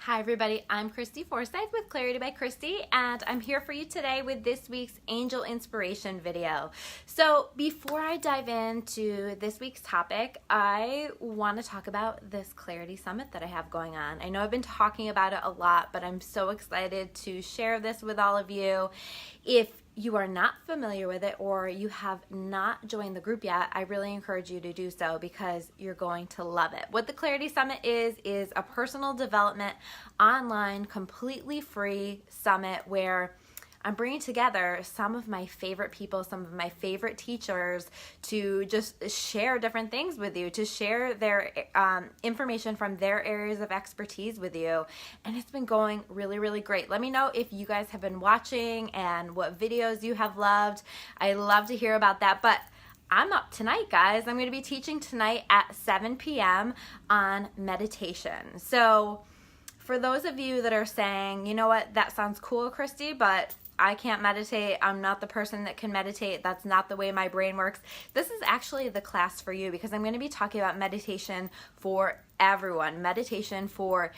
Hi everybody, I'm Christy Forsyth with Clarity by Christy, and I'm here for you today with this week's Angel Inspiration video. So before I dive into this week's topic, I want to talk about this Clarity Summit that I have going on. I know I've been talking about it a lot, but I'm so excited to share this with all of you. If you are not familiar with it or you have not joined the group yet, I really encourage you to do so because you're going to love it. What the Clarity Summit is a personal development online, completely free summit where I'm bringing together some of my favorite people, some of my favorite teachers to just share different things with you, to share their information from their areas of expertise with you. And it's been going really, really great. Let me know if you guys have been watching and what videos you have loved. I love to hear about that. But I'm up tonight, guys. I'm going to be teaching tonight at 7 p.m. on meditation. So for those of you that are saying, you know what, that sounds cool, Christy, but I can't meditate. I'm not the person that can meditate. That's not the way my brain works. This is actually the class for you because I'm going to be talking about meditation for everyone. Meditation for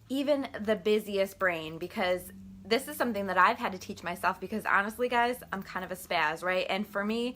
even the busiest brain, because this is something that I've had to teach myself because honestly, guys, I'm kind of a spaz, right? And for me,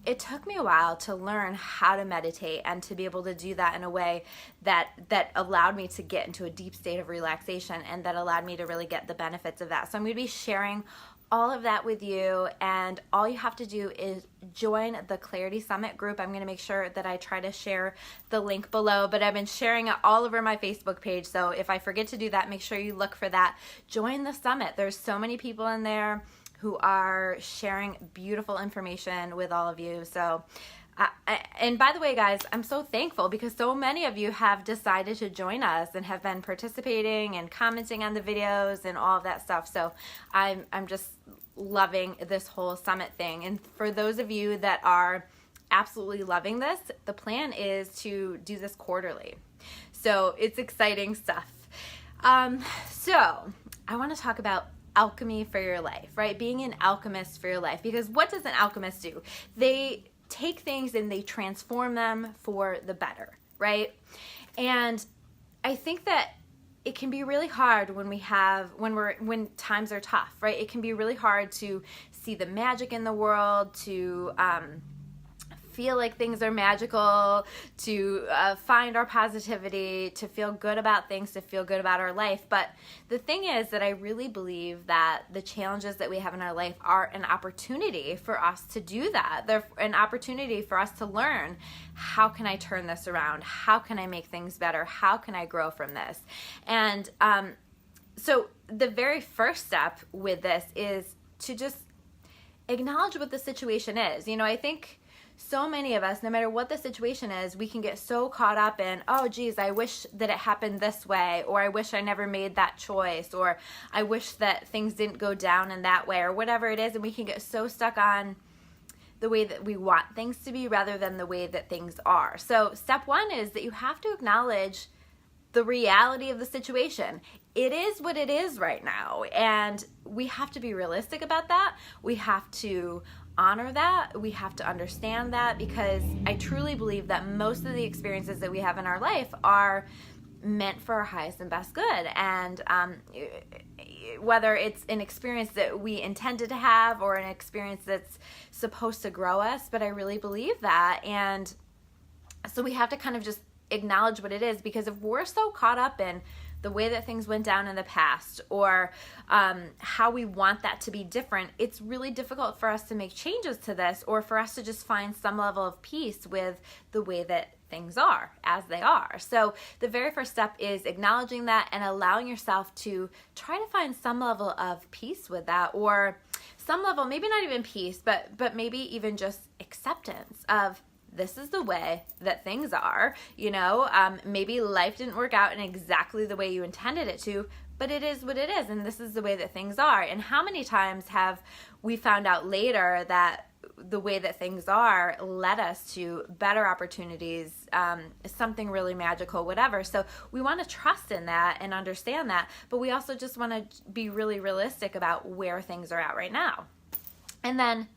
it took me a while to learn how to meditate and to be able to do that in a way that allowed me to get into a deep state of relaxation and that allowed me to really get the benefits of that. So I'm going to be sharing all of that with you, and all you have to do is join the Clarity Summit group. I'm going to make sure that I try to share the link below, but I've been sharing it all over my Facebook page, so if I forget to do that, make sure you look for that. Join the summit. There's so many people in there who are sharing beautiful information with all of you. So and by the way, guys, I'm so thankful because so many of you have decided to join us and have been participating and commenting on the videos and all of that stuff. So I'm just loving this whole summit thing. And for those of you that are absolutely loving this, the plan is to do this quarterly. So it's exciting stuff. So I want to talk about alchemy for your life, right? Being an alchemist for your life, because what does an alchemist do? They take things and they transform them for the better, right? And I think that it can be really hard when times are tough, right? It can be really hard to see the magic in the world, to feel like things are magical, to find our positivity, to feel good about things, to feel good about our life. But the thing is that I really believe that the challenges that we have in our life are an opportunity for us to do that. They're an opportunity for us to learn, how can I turn this around? How can I make things better? How can I grow from this? And so the very first step with this is to just acknowledge what the situation is. You know, I think so many of us, no matter what the situation is, we can get so caught up in, oh geez, I wish that it happened this way, or I wish I never made that choice, or I wish that things didn't go down in that way, or whatever it is, and we can get so stuck on the way that we want things to be rather than the way that things are. So step one is that you have to acknowledge the reality of the situation. It is what it is right now, and we have to be realistic about that. We have to honor that. We have to understand that, because I truly believe that most of the experiences that we have in our life are meant for our highest and best good. And whether it's an experience that we intended to have or an experience that's supposed to grow us, but I really believe that. And so we have to kind of just acknowledge what it is, because if we're so caught up in the way that things went down in the past, or how we want that to be different, it's really difficult for us to make changes to this, or for us to just find some level of peace with the way that things are as they are. So the very first step is acknowledging that and allowing yourself to try to find some level of peace with that, or some level, maybe not even peace, but maybe even just acceptance of, this is the way that things are. You know, maybe life didn't work out in exactly the way you intended it to, but it is what it is, and this is the way that things are. And how many times have we found out later that the way that things are led us to better opportunities, something really magical, whatever. So we want to trust in that and understand that, but we also just want to be really realistic about where things are at right now. And then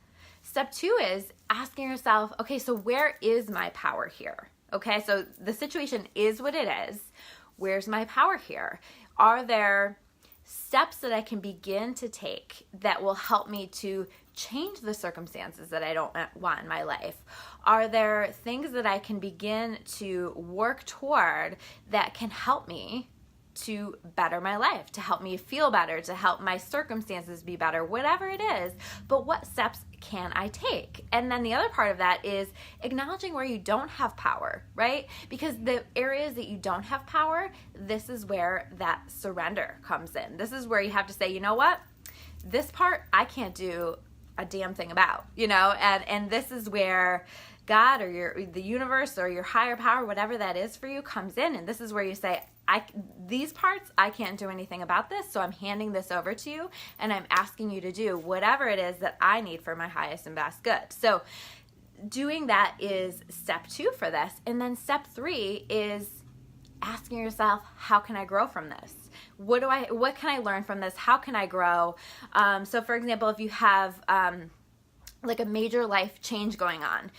step two is asking yourself, okay, so where is my power here? Okay, so the situation is what it is. where's my power here? Are there steps that I can begin to take that will help me to change the circumstances that I don't want in my life? Are there things that I can begin to work toward that can help me to better my life, to help me feel better, to help my circumstances be better, whatever it is? But what steps can I take? And then the other part of that is acknowledging where you don't have power, right? Because the areas that you don't have power, this is where that surrender comes in. This is where you have to say, you know what? This part I can't do a damn thing about, and this is where God or the universe or your higher power, whatever that is for you, comes in. And this is where you say, these parts, I can't do anything about this, so I'm handing this over to you, and I'm asking you to do whatever it is that I need for my highest and best good. So doing that is step 2 for this. And then step 3 is asking yourself, how can I grow from this? What can I learn from this? How can I grow? So for example, if you have like a major life change going on,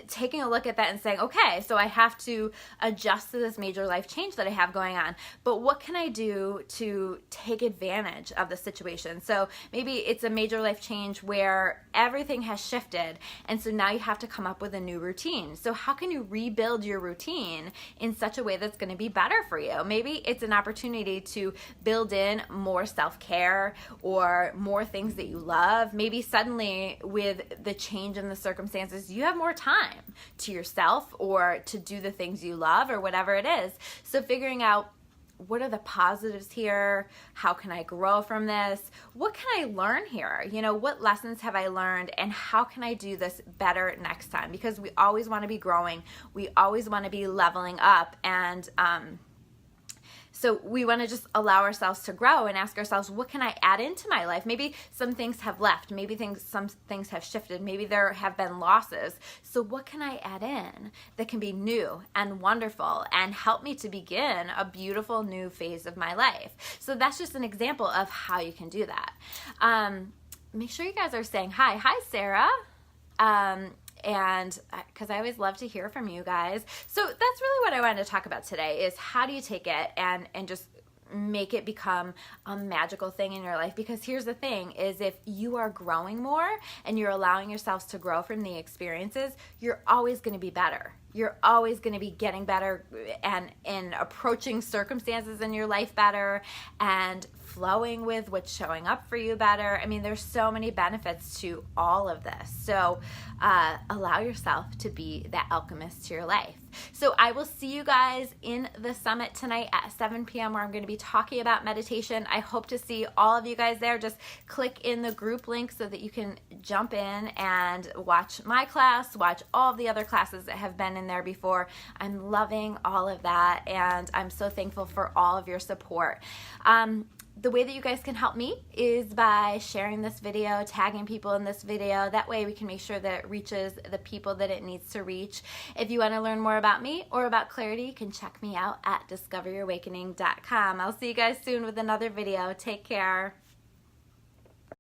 taking a look at that and saying, okay, so I have to adjust to this major life change that I have going on, but what can I do to take advantage of the situation? So maybe it's a major life change where everything has shifted, and so now you have to come up with a new routine. So how can you rebuild your routine in such a way that's going to be better for you? Maybe it's an opportunity to build in more self-care or more things that you love. Maybe suddenly with the change in the circumstances, you have more time to yourself or to do the things you love or whatever it is. So figuring out, what are the positives here? How can I grow from this? What can I learn here? What lessons have I learned, and how can I do this better next time? Because we always want to be growing. We always want to be leveling up, and so we want to just allow ourselves to grow and ask ourselves, what can I add into my life? Maybe some things have left. Maybe some things have shifted. Maybe there have been losses. So what can I add in that can be new and wonderful and help me to begin a beautiful new phase of my life? So that's just an example of how you can do that. Make sure you guys are saying hi. Hi, Sarah. And because I always love to hear from you guys. So that's really what I wanted to talk about today, is how do you take it and just make it become a magical thing in your life? Because here's the thing, is if you are growing more and you're allowing yourselves to grow from the experiences, you're always going to be better. You're always going to be getting better and approaching circumstances in your life better and flowing with what's showing up for you better. I mean, there's so many benefits to all of this. So allow yourself to be that alchemist to your life. So I will see you guys in the summit tonight at 7 p.m. where I'm going to be talking about meditation. I hope to see all of you guys there. Just click in the group link so that you can jump in and watch my class, watch all of the other classes that have been in there before. I'm loving all of that, and I'm so thankful for all of your support. The way that you guys can help me is by sharing this video, tagging people in this video. That way we can make sure that it reaches the people that it needs to reach. If you want to learn more about me or about clarity, you can check me out at discoveryourawakening.com. I'll see you guys soon with another video. Take care.